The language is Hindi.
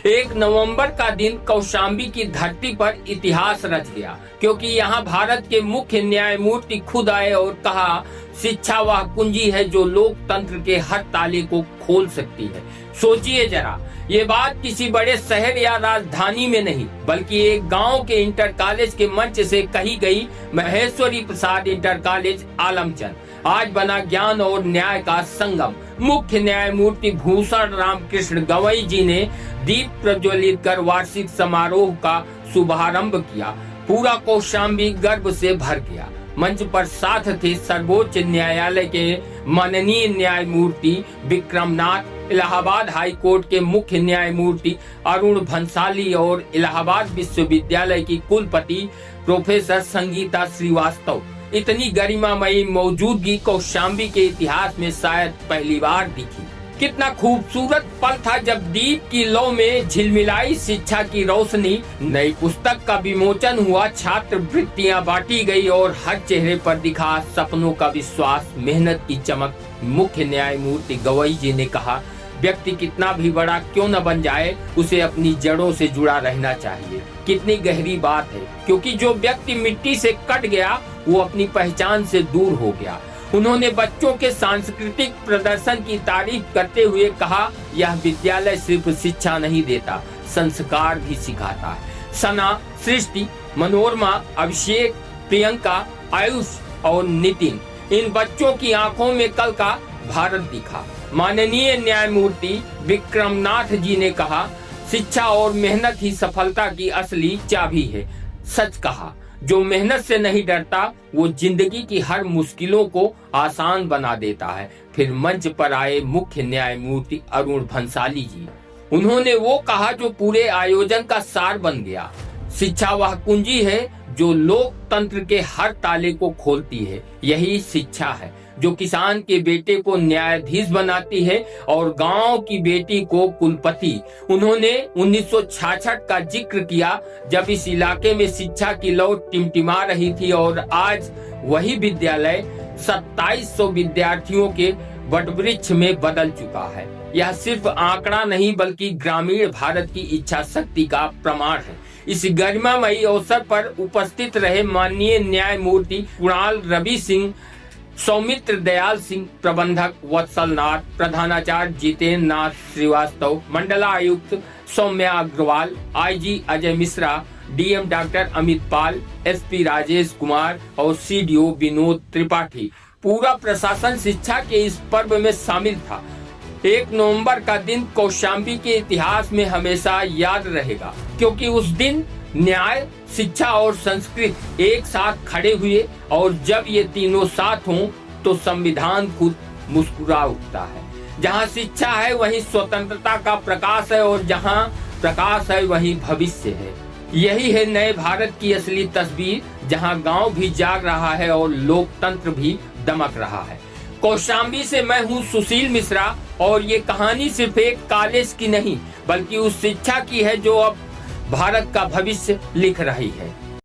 1 नवंबर का दिन कौशाम्बी की धरती पर इतिहास रच गया, क्योंकि यहाँ भारत के मुख्य न्यायमूर्ति खुद आए और कहा, शिक्षा वह कुंजी है जो लोकतंत्र के हर ताले को खोल सकती है। सोचिए जरा, ये बात किसी बड़े शहर या राजधानी में नहीं, बल्कि एक गांव के इंटर कॉलेज के मंच से कही गई। महेश्वरी प्रसाद इंटर कॉलेज आलमचंद आज बना ज्ञान और न्याय का संगम। मुख्य न्यायमूर्ति भूषण रामकृष्ण गवई जी ने दीप प्रज्वलित कर वार्षिक समारोह का शुभारंभ किया। पूरा कौशाम्बी गर्व से भर गया। मंच पर साथ थे सर्वोच्च न्यायालय के माननीय न्यायमूर्ति विक्रमनाथ, इलाहाबाद हाई कोर्ट के मुख्य न्यायमूर्ति अरुण भंसाली और इलाहाबाद विश्वविद्यालय की कुलपति प्रोफेसर संगीता श्रीवास्तव। इतनी गरिमामयी मौजूदगी कौशाम्बी के इतिहास में शायद पहली बार दिखी। कितना खूबसूरत पल था जब दीप की लौ में झिलमिलाई शिक्षा की रोशनी। नई पुस्तक का विमोचन हुआ, छात्रवृत्तियां बांटी गई और हर चेहरे पर दिखा सपनों का विश्वास, मेहनत की चमक। मुख्य न्यायमूर्ति गवई जी ने कहा, व्यक्ति कितना भी बड़ा क्यों न बन जाए, उसे अपनी जड़ों से जुड़ा रहना चाहिए। कितनी गहरी बात है, क्योंकि जो व्यक्ति मिट्टी से कट गया वो अपनी पहचान से दूर हो गया। उन्होंने बच्चों के सांस्कृतिक प्रदर्शन की तारीफ करते हुए कहा, यह विद्यालय सिर्फ शिक्षा नहीं देता, संस्कार भी सिखाता है। सना, सृष्टि, मनोरमा, अभिषेक, प्रियंका, आयुष और नितिन, इन बच्चों की आंखों में कल का भारत दिखा। माननीय न्यायमूर्ति विक्रमनाथ जी ने कहा, शिक्षा और मेहनत ही सफलता की असली चाबी है। सच कहा, जो मेहनत से नहीं डरता वो जिंदगी की हर मुश्किलों को आसान बना देता है। फिर मंच पर आए मुख्य न्यायमूर्ति अरुण भंसाली जी। उन्होंने वो कहा जो पूरे आयोजन का सार बन गया, शिक्षा वह कुंजी है जो लोकतंत्र के हर ताले को खोलती है। यही शिक्षा है जो किसान के बेटे को न्यायाधीश बनाती है और गांव की बेटी को कुलपति। उन्होंने 1966 का जिक्र किया, जब इस इलाके में शिक्षा की लौ टिमटिमा रही थी और आज वही विद्यालय 2700 विद्यार्थियों के वटवृक्ष में बदल चुका है। यह सिर्फ आंकड़ा नहीं बल्कि ग्रामीण भारत की इच्छा शक्ति का प्रमाण है। इस गरिमामयी अवसर पर उपस्थित रहे माननीय न्यायमूर्ति कुणाल रवि सिंह, सौमित्र दयाल सिंह, प्रबंधक वत्सल नाथ, प्रधानाचार्य जितेंद्र नाथ श्रीवास्तव, मंडलायुक्त Saumya Agarwal, IG Ajay Mishra, DM doctor Amit Pal, SP Rajesh Kumar और सीडीओ विनोद त्रिपाठी। पूरा प्रशासन शिक्षा के इस पर्व में शामिल था। 1 नवंबर का दिन कौशाम्बी के इतिहास में हमेशा याद रहेगा, क्योंकि उस दिन न्याय, शिक्षा और संस्कृत एक साथ खड़े हुए और जब ये तीनों साथ हों तो संविधान खुद मुस्कुरा उठता है। जहाँ शिक्षा है वहीं स्वतंत्रता का प्रकाश है और जहाँ प्रकाश है वहीं भविष्य है। यही है नए भारत की असली तस्वीर, जहाँ गांव भी जाग रहा है और लोकतंत्र भी दमक रहा है। कौशाम्बी से मैं हूँ सुशील मिश्रा और ये कहानी सिर्फ एक कॉलेज की नहीं बल्कि उस शिक्षा की है जो अब भारत का भविष्य लिख रही है।